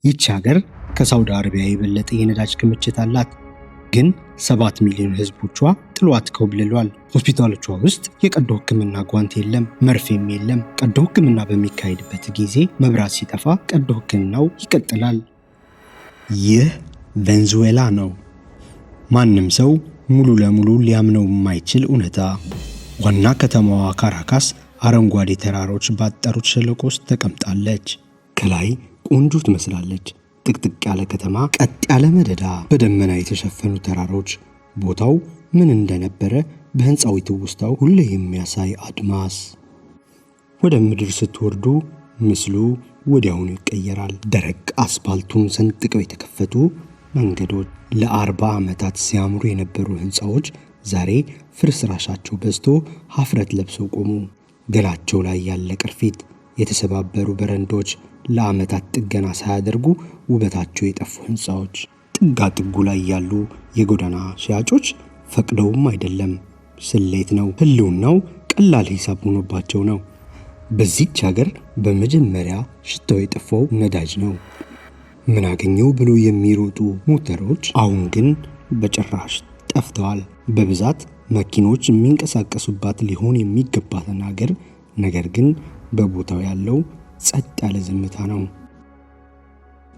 ይህች ሀገር ከሳውዲ አረቢያ የበለጠ የነዳጅ ክምችት አላት። ግን 7 ሚሊዮን ህዝቦቿ ጥሏት ኮብልሏል። ሆስፒታሎቿ ውስጥ የቀዶ ህክምና ጓንት የለም፣ መርፌም የለም። ቀዶ ህክምና በሚካሄድበት ጊዜ መብራት ሲጠፋ ቀዶ ህክምናው ይቀጥላል። ይህ ቬንዙዌላ ነው። ማንም ሰው ሙሉ ለሙሉ ሊያምነው የማይችል እውነታ። ዋና ከተማዋ ካራካስ አረንጓዴ ተራሮች ባጠሩት ሸለቆ ውስጥ ተቀምጣለች። ከላይ ቆንጆ ትመስላለች። ጥቅጥቅ ያለ ከተማ፣ ቀጥ ያለ መደዳ፣ በደመና የተሸፈኑ ተራሮች። ቦታው ምን እንደነበረ በህንፃዊ ትውስታው ሁሌ የሚያሳይ አድማስ። ወደ ምድር ስትወርዱ ምስሉ ወዲያውኑ ይቀየራል። ደረቅ አስፓልቱን ሰንጥቀው የተከፈቱ መንገዶች፣ ለ40 ዓመታት ሲያምሩ የነበሩ ህንፃዎች ዛሬ ፍርስራሻቸው በዝቶ ሀፍረት ለብሰው ቆሙ። ገላቸው ላይ ያለ ቅርፊት፣ የተሰባበሩ በረንዶች፣ ለዓመታት ጥገና ሳያደርጉ ውበታቸው የጠፉ ህንፃዎች። ጥጋ ጥጉ ላይ ያሉ የጎዳና ሻጮች ፈቅደውም አይደለም፣ ስሌት ነው። ህልውናው ቀላል ሂሳብ ሆኖባቸው ነው። በዚህች ሀገር በመጀመሪያ ሽታው የጠፋው ነዳጅ ነው። ምን አገኘው ብሎ የሚሮጡ ሞተሮች አሁን ግን በጭራሽ ጠፍተዋል። በብዛት መኪኖች የሚንቀሳቀሱባት ሊሆን የሚገባትን ሀገር፣ ነገር ግን በቦታው ያለው ጸጥ ያለ ዝምታ ነው።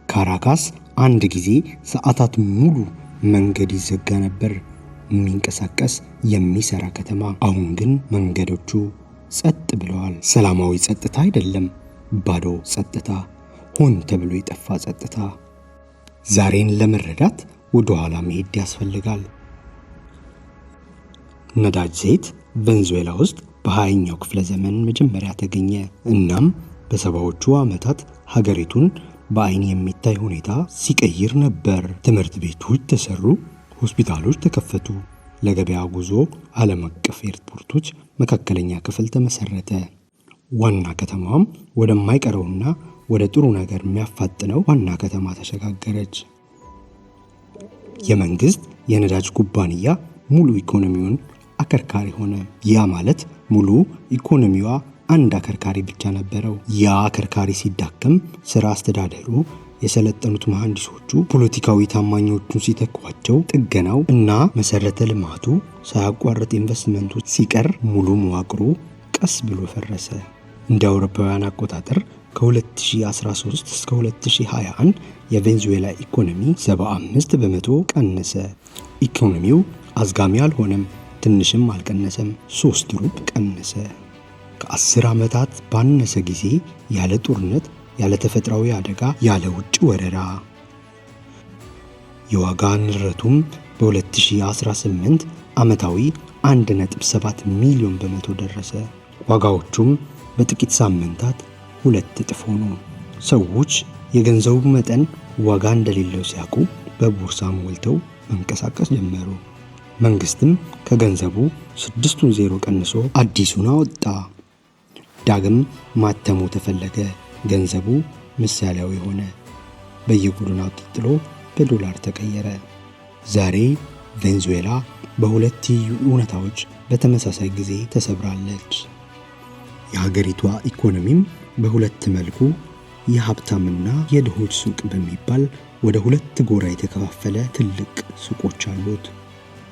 ካራካስ አንድ ጊዜ ሰዓታት ሙሉ መንገድ ይዘጋ ነበር። የሚንቀሳቀስ የሚሰራ ከተማ። አሁን ግን መንገዶቹ ጸጥ ብለዋል። ሰላማዊ ጸጥታ አይደለም፣ ባዶ ጸጥታ፣ ሆን ተብሎ የጠፋ ጸጥታ። ዛሬን ለመረዳት ወደ ኋላ መሄድ ያስፈልጋል። ነዳጅ ዘይት ቬንዙዌላ ውስጥ በ20ኛው ክፍለ ዘመን መጀመሪያ ተገኘ። እናም በሰባዎቹ ዓመታት ሀገሪቱን በአይን የሚታይ ሁኔታ ሲቀይር ነበር። ትምህርት ቤቶች ተሰሩ፣ ሆስፒታሎች ተከፈቱ፣ ለገበያ ጉዞ ዓለም አቀፍ ኤርፖርቶች መካከለኛ ክፍል ተመሰረተ። ዋና ከተማም ወደማይቀረውና ወደ ጥሩ ነገር የሚያፋጥነው ዋና ከተማ ተሸጋገረች። የመንግስት የነዳጅ ኩባንያ ሙሉ ኢኮኖሚውን አከርካሪ ሆነ። ያ ማለት ሙሉ ኢኮኖሚዋ አንድ አከርካሪ ብቻ ነበረው። ያ አከርካሪ ሲዳከም ስራ አስተዳደሩ፣ የሰለጠኑት መሐንዲሶቹ፣ ፖለቲካዊ ታማኞቹን ሲተኳቸው፣ ጥገናው እና መሰረተ ልማቱ ሳያቋርጥ ኢንቨስትመንቱ ሲቀር ሙሉ መዋቅሩ ቀስ ብሎ ፈረሰ። እንደ አውሮፓውያን አቆጣጠር ከ2013 እስከ 2021 የቬንዙዌላ ኢኮኖሚ 75 በመቶ ቀነሰ። ኢኮኖሚው አዝጋሚ አልሆነም፣ ትንሽም አልቀነሰም፣ 3 ሩብ ቀነሰ። ከ10 ዓመታት ባነሰ ጊዜ ያለ ጦርነት፣ ያለ ተፈጥሯዊ አደጋ፣ ያለ ውጭ ወረራ። የዋጋ ንረቱም በ2018 ዓመታዊ 1.7 ሚሊዮን በመቶ ደረሰ። ዋጋዎቹም በጥቂት ሳምንታት 2 እጥፍ ሆኑ። ሰዎች የገንዘቡ መጠን ዋጋ እንደሌለው ሲያውቁ በቦርሳ ሞልተው መንቀሳቀስ ጀመሩ። መንግስትም ከገንዘቡ 6ቱን ዜሮ ቀንሶ አዲሱን አወጣ። ዳግም ማተሙ ተፈለገ። ገንዘቡ ምሳሌያዊ ሆነ። በየጎዳናው ተጥሎ በዶላር ተቀየረ። ዛሬ ቬንዙዌላ በሁለት ትይዩ እውነታዎች በተመሳሳይ ጊዜ ተሰብራለች። የሀገሪቷ ኢኮኖሚም በሁለት መልኩ የሀብታምና የድሆች ሱቅ በሚባል ወደ 2 ጎራ የተከፋፈለ ትልቅ ሱቆች አሉት።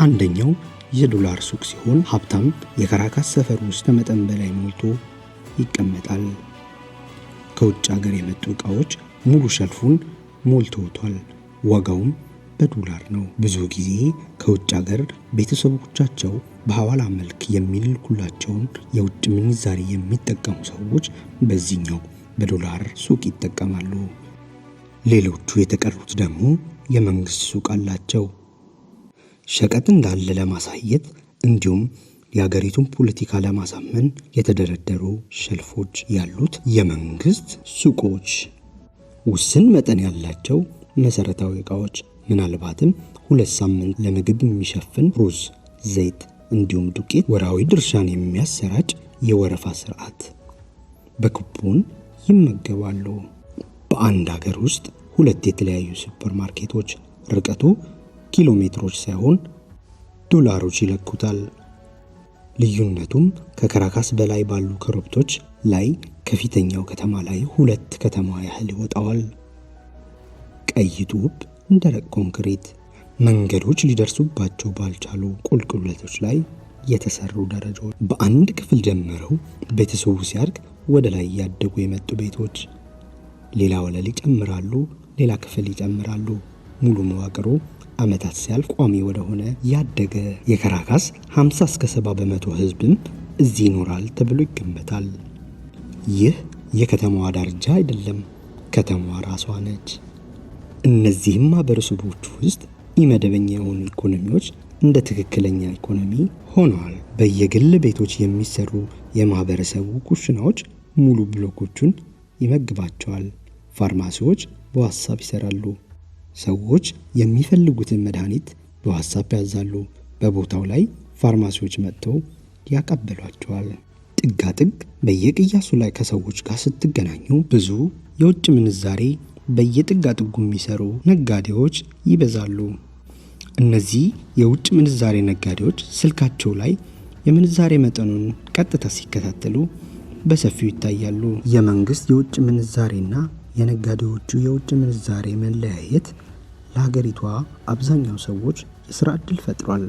አንደኛው የዶላር ሱቅ ሲሆን ሀብታም የካራካስ ሰፈር ውስጥ ከመጠን በላይ ሞልቶ ይቀመጣል። ከውጭ ሀገር የመጡ ዕቃዎች ሙሉ ሸልፉን ሞልተውታል። ዋጋውም በዶላር ነው። ብዙ ጊዜ ከውጭ ሀገር ቤተሰቦቻቸው በሐዋላ መልክ የሚልኩላቸውን የውጭ ምንዛሪ የሚጠቀሙ ሰዎች በዚህኛው በዶላር ሱቅ ይጠቀማሉ። ሌሎቹ የተቀሩት ደግሞ የመንግስት ሱቅ አላቸው። ሸቀጥ እንዳለ ለማሳየት እንዲሁም የሀገሪቱን ፖለቲካ ለማሳመን የተደረደሩ ሸልፎች ያሉት የመንግስት ሱቆች። ውስን መጠን ያላቸው መሰረታዊ ዕቃዎች፣ ምናልባትም 2 ሳምንት ለምግብ የሚሸፍን ሩዝ፣ ዘይት እንዲሁም ዱቄት፣ ወራዊ ድርሻን የሚያሰራጭ የወረፋ ስርዓት በኩፖን ይመገባሉ። በአንድ ሀገር ውስጥ 2 የተለያዩ ሱፐርማርኬቶች ርቀቱ ኪሎ ሜትሮች ሳይሆን ዶላሮች ይለኩታል። ልዩነቱም ከካራካስ በላይ ባሉ ኮረብቶች ላይ ከፊተኛው ከተማ ላይ 2 ከተማ ያህል ይወጣዋል። ቀይ ጡብ፣ ደረቅ ኮንክሪት፣ መንገዶች ሊደርሱባቸው ባልቻሉ ቁልቁለቶች ላይ የተሰሩ ደረጃዎች፣ በአንድ ክፍል ጀምረው ቤተሰቡ ሲያድግ ወደ ላይ እያደጉ የመጡ ቤቶች፣ ሌላ ወለል ይጨምራሉ፣ ሌላ ክፍል ይጨምራሉ። ሙሉ መዋቅሩ ዓመታት ሲያልፍ ቋሚ ወደሆነ ያደገ የካራካስ 50 እስከ 70 በመቶ ህዝብም እዚህ ይኖራል ተብሎ ይገመታል። ይህ የከተማዋ ዳርቻ አይደለም፣ ከተማዋ ራሷ ነች። እነዚህም ማህበረሰቦች ውስጥ ኢመደበኛ የሆኑ ኢኮኖሚዎች እንደ ትክክለኛ ኢኮኖሚ ሆነዋል። በየግል ቤቶች የሚሰሩ የማህበረሰቡ ኩሽናዎች ሙሉ ብሎኮቹን ይመግባቸዋል። ፋርማሲዎች በዋትስአፕ ይሰራሉ። ሰዎች የሚፈልጉትን መድኃኒት በዋትስአፕ ያዛሉ። በቦታው ላይ ፋርማሲዎች መጥተው ያቀበሏቸዋል። ጥጋጥግ በየቅያሱ ላይ ከሰዎች ጋር ስትገናኙ ብዙ የውጭ ምንዛሬ በየጥጋጥጉ የሚሰሩ ነጋዴዎች ይበዛሉ። እነዚህ የውጭ ምንዛሬ ነጋዴዎች ስልካቸው ላይ የምንዛሬ መጠኑን ቀጥታ ሲከታተሉ በሰፊው ይታያሉ። የመንግስት የውጭ ምንዛሬና የነጋዴዎቹ የውጭ ምንዛሬ መለያየት ለሀገሪቷ አብዛኛው ሰዎች የስራ ዕድል ፈጥሯል።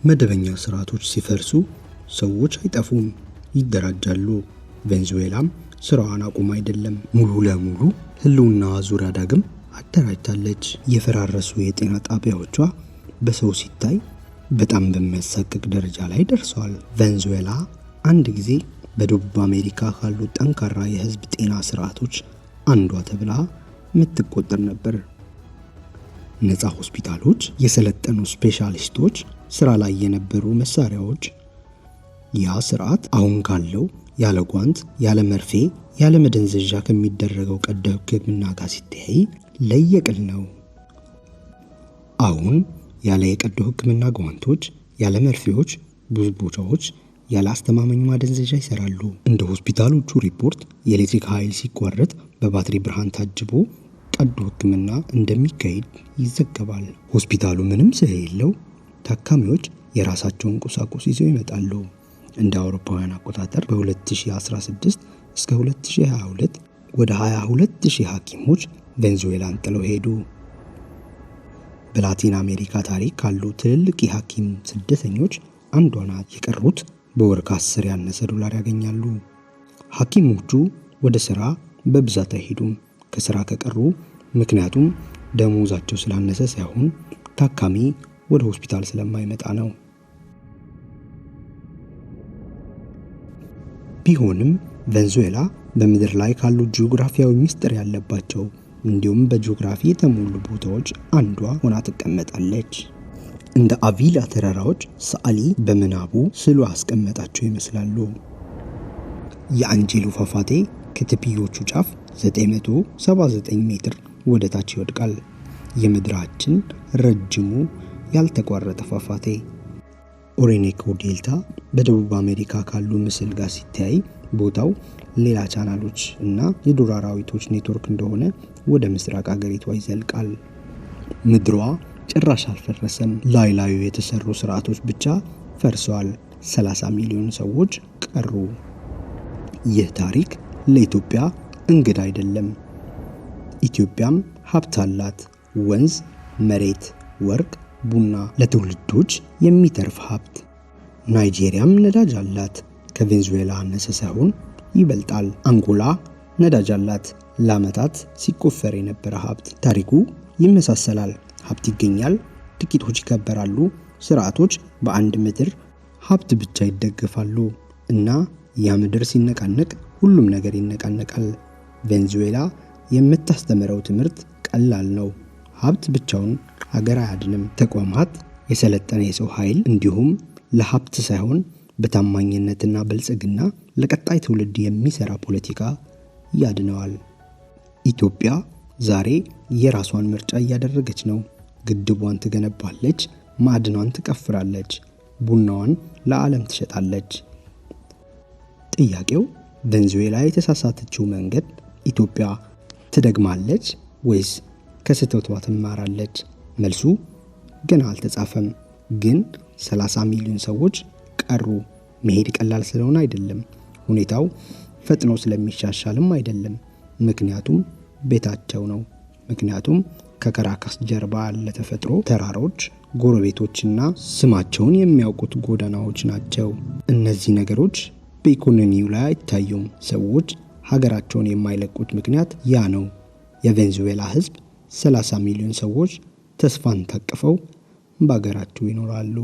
መደበኛ ስርዓቶች ሲፈርሱ ሰዎች አይጠፉም፣ ይደራጃሉ። ቬንዙዌላም ስራዋን አቁም አይደለም፣ ሙሉ ለሙሉ ህልውናዋ ዙሪያ ዳግም አደራጅታለች። የፈራረሱ የጤና ጣቢያዎቿ በሰው ሲታይ በጣም በሚያሳቅቅ ደረጃ ላይ ደርሰዋል። ቬንዙዌላ አንድ ጊዜ በደቡብ አሜሪካ ካሉ ጠንካራ የህዝብ ጤና ስርዓቶች አንዷ ተብላ የምትቆጠር ነበር። ነፃ ሆስፒታሎች፣ የሰለጠኑ ስፔሻሊስቶች፣ ስራ ላይ የነበሩ መሳሪያዎች። ያ ስርዓት አሁን ካለው ያለ ጓንት፣ ያለ መርፌ፣ ያለ መደንዘዣ ከሚደረገው ቀዶ ሕክምና ጋር ሲተያይ ለየቅል ነው። አሁን ያለ የቀዶ ሕክምና ጓንቶች፣ ያለ መርፌዎች፣ ብዙ ቦታዎች ያለ አስተማማኝ ማደንዘዣ ይሰራሉ። እንደ ሆስፒታሎቹ ሪፖርት የኤሌክትሪክ ኃይል ሲቋረጥ በባትሪ ብርሃን ታጅቦ ቀዶ ሕክምና እንደሚካሄድ ይዘገባል። ሆስፒታሉ ምንም ስለሌለው ታካሚዎች የራሳቸውን ቁሳቁስ ይዘው ይመጣሉ። እንደ አውሮፓውያን አቆጣጠር በ2016 እስከ 2022 ወደ 22000 ሐኪሞች ቬንዙዌላን ጥለው ሄዱ። በላቲን አሜሪካ ታሪክ ካሉ ትልልቅ የሐኪም ስደተኞች አንዷ ናት። የቀሩት በወር ከ10 ያነሰ ዶላር ያገኛሉ። ሐኪሞቹ ወደ ስራ በብዛት አይሄዱም። ከስራ ከቀሩ ምክንያቱም ደሞዛቸው ስላነሰ ሳይሆን ታካሚ ወደ ሆስፒታል ስለማይመጣ ነው። ቢሆንም ቬንዙዌላ በምድር ላይ ካሉ ጂኦግራፊያዊ ምስጢር ያለባቸው እንዲሁም በጂኦግራፊ የተሞሉ ቦታዎች አንዷ ሆና ትቀመጣለች። እንደ አቪላ ተራራዎች ሰዓሊ በምናቡ ስሉ አስቀመጣቸው ይመስላሉ። የአንጄሎ ፏፏቴ ከትፒዮቹ ጫፍ 979 ሜትር ወደ ታች ይወድቃል። የምድራችን ረጅሙ ያልተቋረጠ ፏፏቴ። ኦሪኔኮ ዴልታ በደቡብ አሜሪካ ካሉ ምስል ጋር ሲታይ ቦታው ሌላ ቻናሎች እና የዱር አራዊቶች ኔትወርክ እንደሆነ ወደ ምስራቅ አገሪቷ ይዘልቃል። ምድሯ ጭራሽ አልፈረሰም። ላዩ የተሰሩ ስርዓቶች ብቻ ፈርሰዋል። 30 ሚሊዮን ሰዎች ቀሩ። ይህ ታሪክ ለኢትዮጵያ እንግዳ አይደለም። ኢትዮጵያም ሀብት አላት። ወንዝ፣ መሬት፣ ወርቅ፣ ቡና፣ ለትውልዶች የሚተርፍ ሀብት። ናይጄሪያም ነዳጅ አላት። ከቬንዙዌላ አነሰ ሳይሆን ይበልጣል። አንጎላ ነዳጅ አላት። ለዓመታት ሲቆፈር የነበረ ሀብት። ታሪኩ ይመሳሰላል። ሀብት ይገኛል፣ ጥቂቶች ይከበራሉ። ስርዓቶች በአንድ ምድር ሀብት ብቻ ይደገፋሉ እና ያ ምድር ሲነቃነቅ ሁሉም ነገር ይነቃነቃል። ቬንዙዌላ የምታስተምረው ትምህርት ቀላል ነው። ሀብት ብቻውን ሀገር አያድንም። ተቋማት፣ የሰለጠነ የሰው ኃይል እንዲሁም ለሀብት ሳይሆን በታማኝነትና ብልጽግና ለቀጣይ ትውልድ የሚሰራ ፖለቲካ ያድነዋል። ኢትዮጵያ ዛሬ የራሷን ምርጫ እያደረገች ነው። ግድቧን ትገነባለች፣ ማዕድኗን ትቀፍራለች፣ ቡናዋን ለዓለም ትሸጣለች። ጥያቄው ቬንዙዌላ የተሳሳተችው መንገድ ኢትዮጵያ ትደግማለች ወይስ ከስህተቷ ትማራለች? መልሱ ገና አልተጻፈም። ግን 30 ሚሊዮን ሰዎች ቀሩ። መሄድ ቀላል ስለሆነ አይደለም። ሁኔታው ፈጥኖ ስለሚሻሻልም አይደለም። ምክንያቱም ቤታቸው ነው። ምክንያቱም ከካራካስ ጀርባ ለተፈጥሮ ተራሮች፣ ጎረቤቶችና ስማቸውን የሚያውቁት ጎዳናዎች ናቸው። እነዚህ ነገሮች በኢኮኖሚው ላይ አይታዩም። ሰዎች ሀገራቸውን የማይለቁት ምክንያት ያ ነው። የቬንዙዌላ ህዝብ 30 ሚሊዮን ሰዎች ተስፋን ታቅፈው በሀገራቸው ይኖራሉ።